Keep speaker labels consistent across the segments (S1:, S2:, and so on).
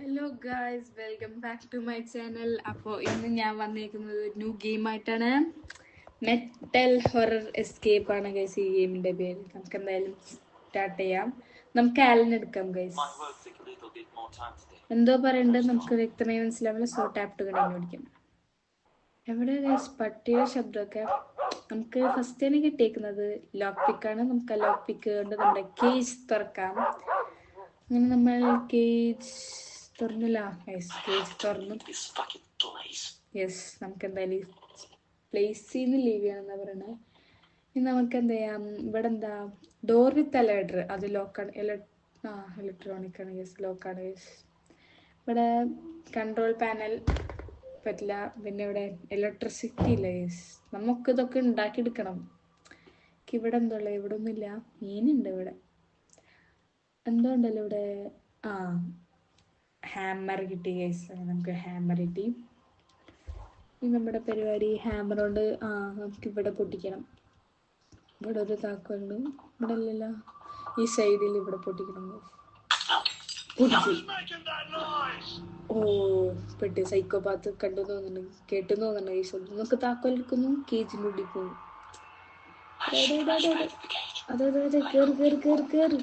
S1: Hello guys, welcome back to my channel. അപ്പോൾ ഇന്ന് ഞാൻ വന്നേക്കുന്നത് ഒരു ന്യൂ ഗെയിമായിട്ടാണ്. മെറ്റൽ ഹൊറർ എസ്കേപ്പ് ആണ് ഗൈസ് ഈ ഗെയിമിൻ്റെ പേര്. നമുക്ക് എന്തായാലും സ്റ്റാർട്ട് ചെയ്യാം. നമുക്ക് ആലിന് എടുക്കാം ഗൈസ്. എന്തോ പറയണ്ടത് നമുക്ക് വ്യക്തമായി മനസ്സിലാവില്ല. സോ ടാപ്പ് ടു കണ്ടിന്യൂ അടിക്കാം. എവിടെ ഗൈസ് പട്ടിയുടെ ശബ്ദമൊക്കെ? നമുക്ക് ഫസ്റ്റ് തന്നെ കിട്ടിയേക്കുന്നത് ലോക്ക് പിക്കാണ്. നമുക്ക് ആ ലോക്ക് പിക്ക് കൊണ്ട് നമ്മുടെ കേജ് തുറക്കാം. അങ്ങനെ നമ്മൾ കേജ് തുറന്നില്ല. കേജ് തുറന്നു. യെസ്, നമുക്ക് എന്തായാലും പ്ലേസിൽ നിന്ന് ലീവ് ചെയ്യണമെന്നാ പറയണത്. ഇനി നമുക്ക് എന്ത് ചെയ്യാം? ഇവിടെ എന്താ ഡോർ വിത്ത് എലവേറ്റർ, അത് ലോക്കാണ്. ഇലക്ട്രോണിക് ആണ്. യെസ്, ലോക്കാണ്. യെസ്, ഇവിടെ കൺട്രോൾ പാനൽ പറ്റില്ല. പിന്നെ ഇവിടെ ഇലക്ട്രിസിറ്റി ഇല്ല. യെസ്, നമുക്ക് ഇതൊക്കെ ഉണ്ടാക്കിയെടുക്കണം. ഇവിടെ എന്താ ഉള്ളത്? ഇവിടെ ഒന്നുമില്ല. മീനുണ്ട് ഇവിടെ. എന്തോ ഉണ്ടല്ലോ ഇവിടെ. ഹാമർ കിട്ടി ഗൈസ്. നമുക്ക് ഹാമർ കിട്ടി. ഇനി നമ്മുടെ പരിപാടി ഹാമർ കൊണ്ട് നമുക്ക് ഇവിടെ പൊട്ടിക്കണം. ഇവിടെ ഒരു താക്കോലുണ്ട്. ഇവിടെ അല്ലല്ലോ, ഈ സൈഡിൽ ഇവിടെ പൊട്ടിക്കണം. പൊട്ടിച്ചു. ഓ പെട്ടി. സൈക്കോപാത്ത് കണ്ടു തോന്നുന്നുണ്ട്, കേട്ടു തോന്നുന്നുണ്ട് ഗൈസ്. നമുക്ക് താക്കോൽ എടുക്കുന്നു, കേജിൻ്റെ ഉള്ളിൽ പോകും. അതെ അതെ അതെ, കേറി കേറി കേറി കേറി.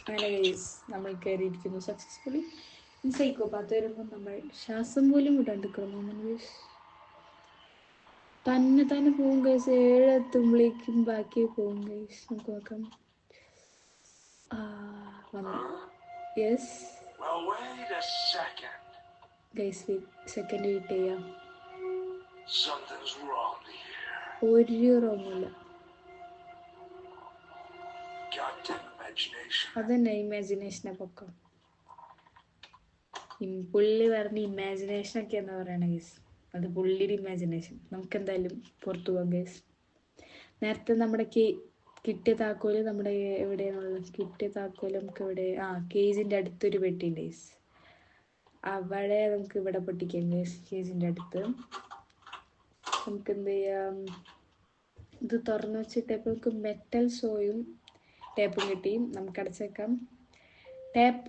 S1: അങ്ങനെ ഗൈസ് നമ്മൾ കയറിയിരിക്കുന്നു സക്സസ്ഫുള്ളി. സൈക്കോപാത്ത് വരുമ്പോൾ നമ്മൾ ശ്വാസം പോലും വിടാണ്ടിരിക്കണം. തന്നെ തന്നെ പോകും ഗൈസ്. 7 എത്തുമ്പോഴേക്കും ബാക്കി പോകും ഗൈസ്. നമുക്ക് നോക്കാം. വന്നു. യെസ് ഗൈസ്, സെക്കൻഡ് വെയിറ്റ് ചെയ്യാം. ഒരു റോമില്ല. അതന്നെ ഇമാജിനേഷനെ പൊക്കം. പുള്ളി പറഞ്ഞ ഇമാജിനേഷൻ ഒക്കെ എന്താ പറയണ ഗൈസ്, അത് പുള്ളിയുടെ ഇമാജിനേഷൻ. നമുക്ക് എന്തായാലും പുറത്തു പോകാം ഗൈസ്. നേരത്തെ നമ്മുടെ കിട്ടിയ താക്കോല് നമ്മുടെ എവിടെയാണുള്ള കിട്ടിയ താക്കോല്? നമുക്ക് ഇവിടെ കേജിൻ്റെ അടുത്തൊരു പെട്ടിയുണ്ട് ഗൈസ്. അവിടെ നമുക്ക് ഇവിടെ പൊട്ടിക്കാം ഗൈസ്. കേജിൻ്റെ അടുത്ത് നമുക്ക് എന്ത് ചെയ്യാം? ഇത് തുറന്നു വെച്ചിട്ട് ഇപ്പം നമുക്ക് മെറ്റൽ സോയും ടേപ്പും കിട്ടി. നമുക്ക് അടച്ചേക്കാം.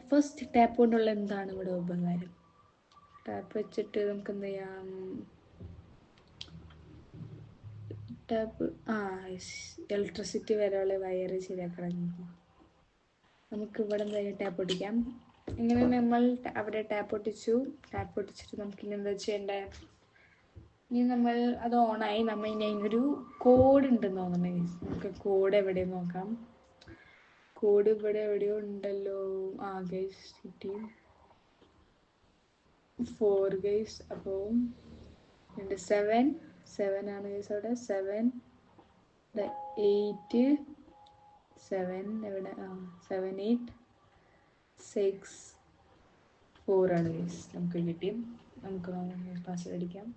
S1: ഫസ്റ്റ് ടാപ്പ് കൊണ്ടുള്ള എന്താണ് ഇവിടെ ഉപകാരം? ടാപ്പ് വെച്ചിട്ട് നമുക്ക് എന്ത് ചെയ്യാം? ടാപ്പ് ഇലക്ട്രിസിറ്റി വരെയുള്ള വയറ് ശരിയാക്കണം. നമുക്ക് ഇവിടെ എന്തായാലും ടാപ്പ് പൊട്ടിക്കാം. ഇങ്ങനെ നമ്മൾ അവിടെ ടാപ്പ് പൊട്ടിച്ചു. ടാപ്പ് പൊട്ടിച്ചിട്ട് നമുക്ക് ഇനി എന്താ ചെയ്യണ്ടേ? ഇനി നമ്മൾ അത് ഓണായി. നമ്മൾ ഇനി അതിനൊരു കോഡ് ഉണ്ടെന്ന് തോന്നുന്നുണ്ട്. നമുക്ക് കോഡ് എവിടെ നോക്കാം. കോഡ് ഇവിടെ എവിടെയോ ഉണ്ടല്ലോ. ഗൈസ് കിട്ടി. 4 ഗൈസ്. അപ്പോൾ 7 ആണ് ഗൈസ്. അവിടെ 7 8 7 എവിടെ? 7 8 6 4 ആണ് ഗൈസ്. നമുക്ക് കിട്ടി. നമുക്ക് പാസ്വേഡ് അടിക്കാം,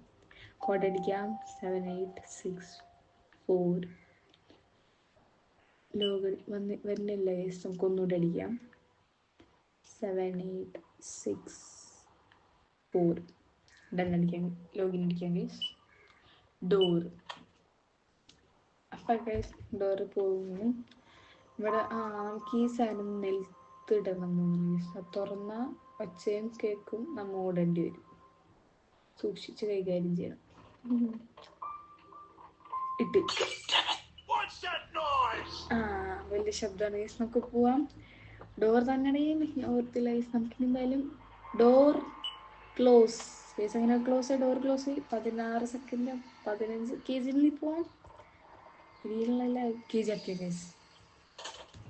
S1: കോഡ് അടിക്കാം. 7 8 6 4. ലോഗ് വരുന്നില്ല ഗൈസ്. നമുക്ക് ഒന്നുകൂടെ അടിക്കാം. 7 8 6 4. ഡൺ അടിക്കാം. ലോഗിൻ അടിക്കാം ഗൈസ്. ഡോർ. അപ്പം ഗൈസ് ഡോറ് പോകുന്നു. ഇവിടെ നമുക്ക് ഈ സാധനം നിലത്തിടണം ഗൈസ്. അത് തുറന്ന ഒച്ചയും കേൾക്കും, നമ്മൾ ഓടേണ്ടി വരും. സൂക്ഷിച്ച് കൈകാര്യം ചെയ്യണം. ഇട്ട് വലിയ ശബ്ദമാണ് ഗൈസ്. നമുക്ക് പോവാം. ഡോർ തന്നെ ഓർത്തില്ല ഗൈസ്. നമുക്ക് എന്തായാലും ഡോർ ക്ലോസ് ഗൈസ്. അങ്ങനെ ക്ലോസ്. Door close. 16 സെക്കൻഡ് 15 കേജിനുള്ളിൽ പോവാം. ഇതിലുള്ള കേജ് ആക്കിയ ഗൈസ്.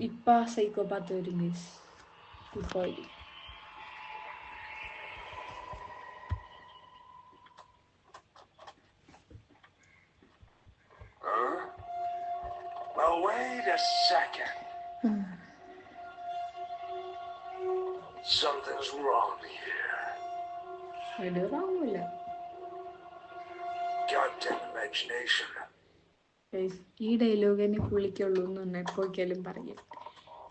S1: ഇപ്പം സൈക്കോപാത്ത് വരും ഗൈസ്. ഇപ്പോൾ വരും.
S2: Wait a second. Something's wrong here.
S1: ഇടറാമില്ല.
S2: Goddamn imagination.
S1: ഈ ഡയലോഗ് തന്നെ പുള്ളിക്കുള്ളൂ എന്ന് എപ്പോഴേക്കാലും പറയും.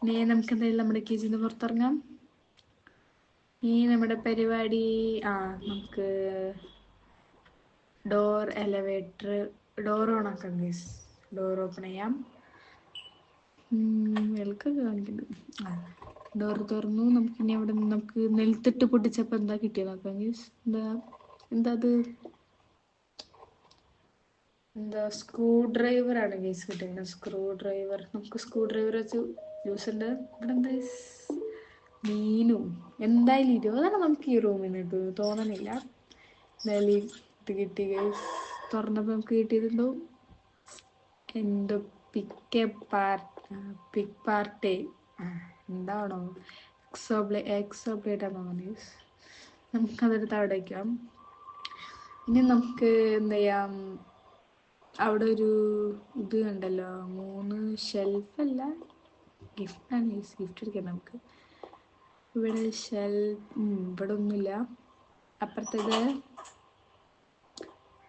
S1: ഇനി നമുക്ക് എന്തായാലും നമ്മുടെ കേജിന്ന് പുറത്തിറങ്ങാം. ഈ നമ്മുടെ പരിപാടി നമുക്ക് ഡോർ എലവേറ്റർ ഡോർ ഓൺ ആക്കാം ഗൈസ്. ഡോർ ഓപ്പൺ ചെയ്യാം. വെൽക്കം കാണിക്കുന്നു. ഡോർ തുറന്നു. നമുക്കിനി അവിടെ നിന്ന് നമുക്ക് നിലത്തിട്ട് പൊട്ടിച്ചപ്പോൾ എന്താ കിട്ടിയത് നോക്കാം ഗൈസ്. എന്താ അത്? എന്താ സ്ക്രൂ ഡ്രൈവർ ആണ് ഗൈസ് കിട്ടിയത്. Screw driver. നമുക്ക് സ്ക്രൂ ഡ്രൈവർ വെച്ച് യൂസ് ഉണ്ട്. ഇവിടെ എന്താ മീനും. എന്തായാലും 20 നമുക്ക് ഈ റൂമിൽ നിന്ന് കിട്ടും തോന്നണില്ല. എന്തായാലും ഇത് കിട്ടി ഗൈസ്. തുറന്നപ്പോൾ നമുക്ക് കിട്ടിയിട്ടുണ്ടോ എന്തോ പിക്ക് പാർട്ടേ എന്താണോ എക്സോബ്ലേറ്റ് ആണോ ഗൈസ്. നമുക്കതെടുത്ത് അവിടെ വയ്ക്കാം. ഇനി നമുക്ക് എന്താ ചെയ്യാം, അവിടെ ഒരു ഇത് കണ്ടല്ലോ, 3 ഷെൽഫല്ല, ഗിഫ്റ്റാണ് ഗൈസ്. ഗിഫ്റ്റ് എടുക്കാം നമുക്ക്. ഇവിടെ ഇവിടെ ഒന്നുമില്ല.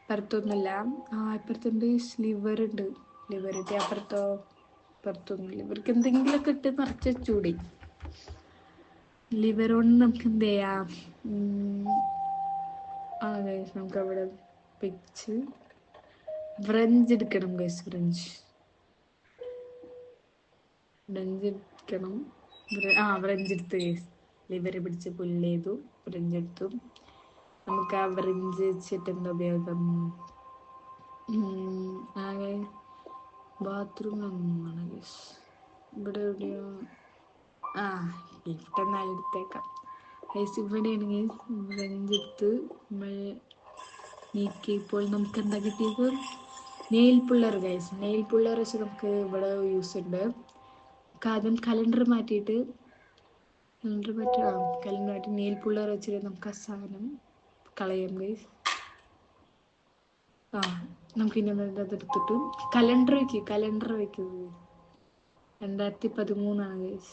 S1: അപ്പുറത്തൊന്നുമില്ല. ഇപ്പുറത്തുണ്ട്. ലിവർ ഉണ്ട്. ലിവർ ഇട്ട് അപ്പുറത്തൊന്നുമില്ല. ഇവർക്ക് എന്തെങ്കിലുമൊക്കെ ഇട്ട് നിറച്ച് ചൂടി. ലിവർ കൊണ്ട് നമുക്ക് എന്ത് ചെയ്യാം? ഗൈസ് നമുക്ക് അവിടെ പിച്ച് ഫ്രഞ്ച് എടുക്കണം ഗൈസ്. ഫ്രഞ്ച് എടുക്കണം. ഫ്രഞ്ച് എടുത്ത് ഗൈസ്. ലിവർ പിടിച്ച് പുല്ല് ചെയ്തു. ഫ്രഞ്ച് എടുത്തു. നമുക്ക് ആ ഫ്രഞ്ച് വെച്ചിട്ട് എന്താ ഉപയോഗം? ആകെ ബാത്റൂമിലൊന്നുമാണ് ഗൈസ്. ഇവിടെ എവിടെയോ ഗിഫ്റ്റ് എന്നാലും എടുത്തേക്കാം ഗൈസ്. ഇവിടെയാണെങ്കിൽ ഫ്രഞ്ച് എടുത്ത് നമ്മൾ നീക്കിയപ്പോൾ നമുക്ക് എന്താ കിട്ടിയത്? Nail puller guys. Nail puller വെച്ച് നമുക്ക് ഇവിടെ യൂസ് ഉണ്ട്. ആദ്യം കലണ്ടർ മാറ്റി നെയിൽ പുള്ളർ വെച്ചിട്ട് നമുക്ക് ആ സാധനം കളയാം ഗൈസ്. നമുക്കിനി അതെടുത്തിട്ട് കലണ്ടർ വെക്കുന്നത് 2013 ഗൈസ്.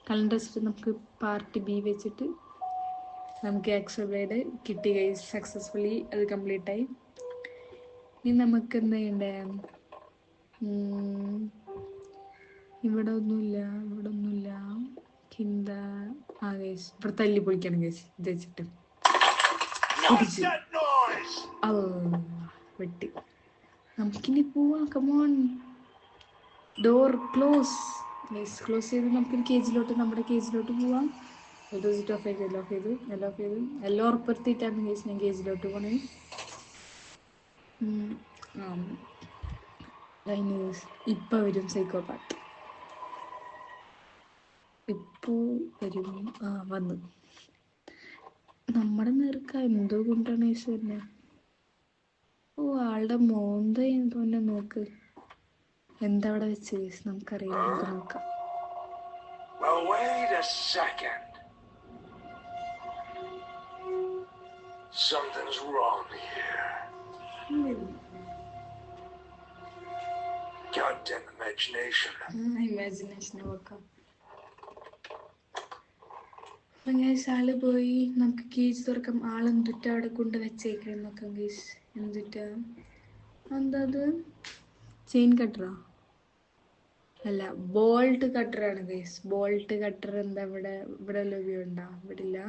S1: കലണ്ടർ വെച്ചിട്ട് നമുക്ക് പാർട്ട് ബി വെച്ചിട്ട് നമുക്ക് എക്സോബ്ലേഡ് കിട്ടി ഗൈസ്. സക്സസ്ഫുള്ളി അത് കംപ്ലീറ്റ് ആയി. ഇനി നമുക്ക് എന്താ ചെയ്യണ്ടേ? ഇവിടെ ഒന്നുമില്ല. ഗൈസ് ഇവിടെ തല്ലി പൊളിക്കണം ഗൈസ്. ഇത് വെച്ചിട്ട് വെട്ടി. നമുക്കിനി പോവാം. കമോൺ. ഡോർ ക്ലോസ് ചെയ്ത് നമുക്ക് നമ്മുടെ കേജിലോട്ട് പോവാം. എല്ലാം ഉറപ്പെടുത്തിയിട്ടാണ് ഗൈസ് ഞാൻ കേജിലോട്ട് പോണേ. ഇപ്പൊ വരും സൈക്കോപാത്ത്. വന്നു. നമ്മുടെ നേർക്ക എന്തോ കൊണ്ടാണ് ഗൈസ് തന്നെ. ആളുടെ മോന്ത എന്തോന്നെ നോക്ക്. എന്താ അവിടെ വെച്ച് ഗൈസ് നമുക്കറിയില്ല. നമുക്ക് നോക്കാം.
S2: Well, wait a second. Something's wrong here. Goddamn imagination.
S1: Imagination നോക്കാം. ആള് പോയി. നമുക്ക് കേജ് തുറക്കാം. ആളെന്തുറ്റ അവിടെ കൊണ്ട് വെച്ചേക്കാൻ നോക്കാം ഗൈസ്. എന്തുറ്റാ? എന്താ അത്? ചെയിൻ കട്ടറോ? അല്ല, ബോൾട്ട് കട്ടറാണ് ഗൈസ്. ബോൾട്ട് കട്ടർ എന്താ ഇവിടെ ഉപയോഗമുണ്ടോ? ഇവിടെ ഇല്ല.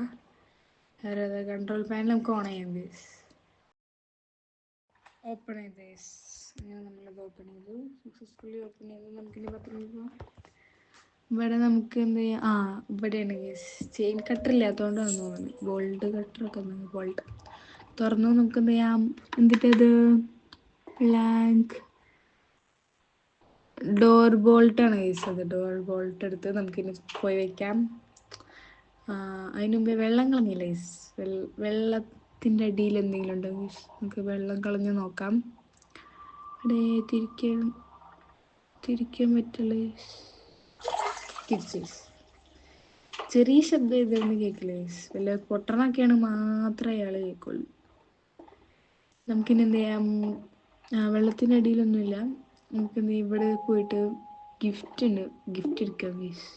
S1: വേറെ കൺട്രോൾ പാനൽ നമുക്ക് ഓൺ ചെയ്യാം ഗൈസ്. ഓപ്പൺ ചെയ്ത് ഗൈസ്. അങ്ങനെ നമ്മളത് ഓപ്പൺ ചെയ്തു. സക്സസ്ഫുള്ളി ഓപ്പൺ ചെയ്തു. നമുക്കിനി പറ്റുമ്പോൾ ഇവിടെ നമുക്ക് എന്ത് ചെയ്യാം? ഇവിടെയാണ് ഗൈസ്. ചെയിൻ കട്ടർ ഇല്ലാത്തതുകൊണ്ടാണ് തോന്നുന്നത്. ബോൾട്ട് കട്ടറൊക്കെ ബോൾട്ട് തുറന്നു. നമുക്ക് എന്ത് ചെയ്യാം? എന്നിട്ടത് ബ്ലാങ്ക് ഡോർ ബോൾട്ടാണ് ഗൈസ്. അത് ഡോർ ബോൾട്ട് എടുത്ത് നമുക്കിനി പോയി വെക്കാം. അതിന് മുമ്പേ വെള്ളം കളഞ്ഞില്ല ഗൈസ്. വെള്ളത്തിൻ്റെ അടിയിൽ എന്തെങ്കിലും ഉണ്ടോ ഗൈസ്? നമുക്ക് വെള്ളം കളഞ്ഞ് നോക്കാം. ഇവിടെ തിരിക്കാൻ പറ്റില്ല ഗൈസ്. ചെറിയ ശബ്ദം ഇതൊന്നും കേൾക്കില്ല ഗൈസ്. വല്ല പൊട്ടണൊക്കെയാണ് മാത്രമേ അയാൾ കേൾക്കുള്ളൂ. നമുക്കിനി എന്ത് ചെയ്യാം? വെള്ളത്തിൻ്റെ അടിയിലൊന്നുമില്ല. നമുക്കെന്ത് ഇവിടെ പോയിട്ട് ഗിഫ്റ്റ് എടുക്കാം ഗൈസ്.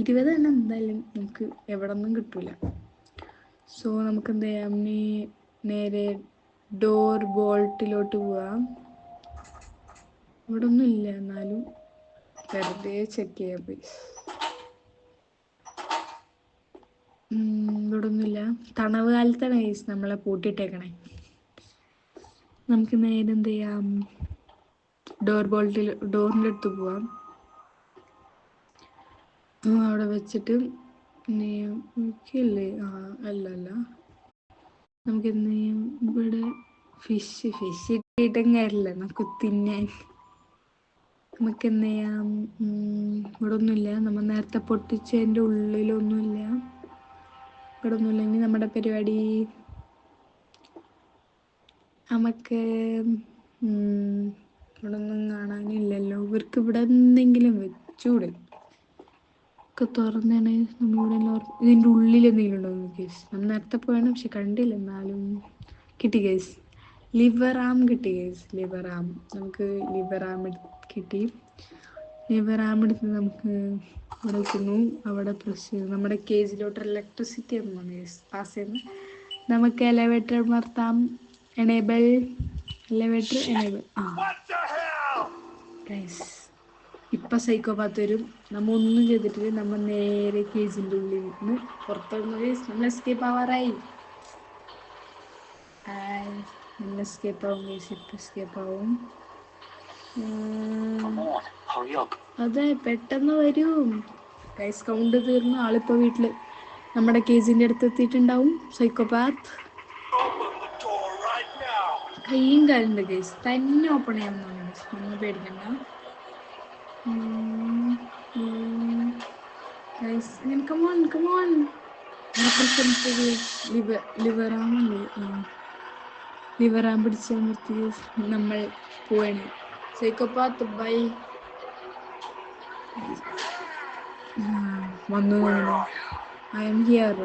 S1: 20 എന്തായാലും നമുക്ക് എവിടെ നിന്നും കിട്ടൂല. സോ നമുക്ക് എന്ത് ചെയ്യാം? നേരെ ഡോർ ബോൾട്ടിലോട്ട് പോവാം. ഇവിടെ ഒന്നും ഇല്ല, എന്നാലും വെറുതെ ചെക്ക് ചെയ്യാം ഗൈസ്. ഇവിടെ ഒന്നുമില്ല. തണവ് കാലത്താണ് ഗൈസ് നമ്മളെ പൂട്ടിയിട്ടേക്കണേ. നമുക്ക് നേരെ എന്ത് ചെയ്യാം? ഡോറിൻ്റെ അടുത്ത് പോവാം. അവിടെ വെച്ചിട്ട് ഇല്ലേ അല്ല നമുക്ക് എന്ത് ചെയ്യാം, ഇവിടെ ഫിഷ് കിട്ടിയിട്ടും കാര്യമില്ല, നമുക്ക് തിന്നാൻ. നമുക്ക് എന്ത് ചെയ്യാം, ഇവിടെ ഒന്നുമില്ല, നമ്മൾ നേരത്തെ പൊട്ടിച്ചതിൻ്റെ ഉള്ളിലൊന്നുമില്ല. ഇവിടെ ഒന്നുമില്ലെങ്കിൽ നമ്മുടെ പരിപാടി നമുക്ക് ഇവിടെ ഒന്നും കാണാനില്ലല്ലോ. ഇവർക്ക് ഇവിടെ എന്തെങ്കിലും വെച്ചൂടെ? ഒക്കെ തുറന്നാണ് നമ്മളിവിടെ ഇതിൻ്റെ ഉള്ളിൽ എന്തെങ്കിലും ഉണ്ടോ കേസ്. നമ്മൾ നേരത്തെ പോയാണ് പക്ഷെ കണ്ടില്ല. എന്നാലും കിട്ടി കേസ്, ലിവർ ആം കിട്ടി കേസ്. ലിവർ ആം നമുക്ക് ലിവർ ആം കിട്ടി. ലിവർ ആം എടുത്ത് നമുക്ക് അവിടെ വെക്കുന്നു. അവിടെ പ്രസ് ചെയ്ത് നമ്മുടെ കേജിലോട്ട് ഇലക്ട്രിസിറ്റി ഒന്ന് വന്നു കേസ്, പാസ് ചെയ്യുന്നു. നമുക്ക് എലവേറ്റർ നിർത്താം. Enable elevator enable. ഗൈസ് ഇപ്പം സൈക്കോപാത്ത് വരും. നമ്മ ഒന്നും ചെയ്തിട്ടില്ല, നമ്മൾ നേരെ കേജിൻ്റെ ഉള്ളിൽ നിന്ന് പുറത്തുനിന്ന് ഗൈസ് നമ്മൾ എസ്കേപ്പ് ആവാറായി. നമ്മൾ എസ്കേപ്പ് ആവും ഗൈസ്, ഇപ്പം എസ്കേപ്പ് ആവും. അതെ പെട്ടെന്ന് വരും ഗൈസ്. കൗണ്ട് തീർന്നു, ആളിപ്പോ വീട്ടില് നമ്മുടെ കേജിന്റെ അടുത്ത് എത്തിയിട്ടുണ്ടാവും. സൈക്കോപാത്ത് കയ്യും കാലുണ്ട് ഗൈസ്, തന്നെ ഓപ്പൺ ചെയ്യാവുന്നതാണ് ഗൈസ്, ഒന്നും പേടിക്കണ്ട ഗൈസ്. കമോൺ കമോൺ, ലിവറാൻ പിടിച്ച് നിർത്തി നമ്മൾ പോവാണ്. സൈക്കോപാത്ത് ബൈ വന്നു. I am here.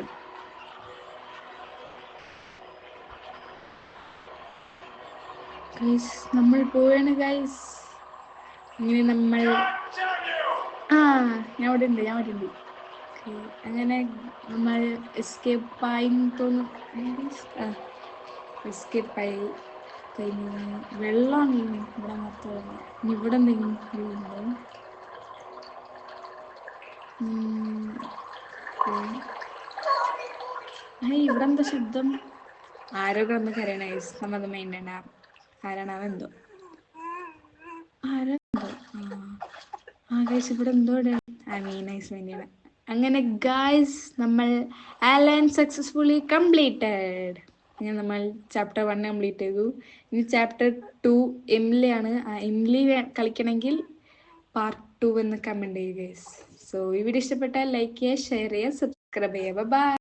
S1: ഗൈസ് നമ്മൾ പോവാണ് ഗൈസ്. ഇങ്ങനെ നമ്മൾ ഞാൻ അവിടെ ഉണ്ട്. അങ്ങനെ നമ്മൾ എസ്കേപ്പായി തോന്നുന്നു. എസ്കേപ്പായി കഴിഞ്ഞ് വെള്ളമാണ് ഇവിടെ മൊത്തം. ഇനി ഇവിടെ എന്തെങ്കിലും ഉണ്ടോ? ഇവിടെ എന്താ ശബ്ദം? ആരോ കിടന്ന് കരയണ ഗൈസ്, നമ്മത് മെയിൻ ആരാണാവോ എന്തോ. ഗൈസ് ഇവിടെ എന്തോ നൈസ്. അങ്ങനെ ഗൈസ് നമ്മൾ ആലൻ സക്സസ്ഫുള്ളി കംപ്ലീറ്റഡ്. അങ്ങനെ നമ്മൾ ചാപ്റ്റർ 1 കംപ്ലീറ്റ് ചെയ്തു. ഇനി ചാപ്റ്റർ 2 എംലിയാണ്. എംലി കളിക്കണമെങ്കിൽ പാർട്ട് 2 എന്ന് കമൻറ്റ് ചെയ്യുക ഗൈസ്. സോ ഈ വീഡിയോ ഇഷ്ടപ്പെട്ടാൽ ലൈക്ക് ചെയ്യുക, ഷെയർ ചെയ്യുക, സബ്സ്ക്രൈബ് ചെയ്യുക. ബൈ.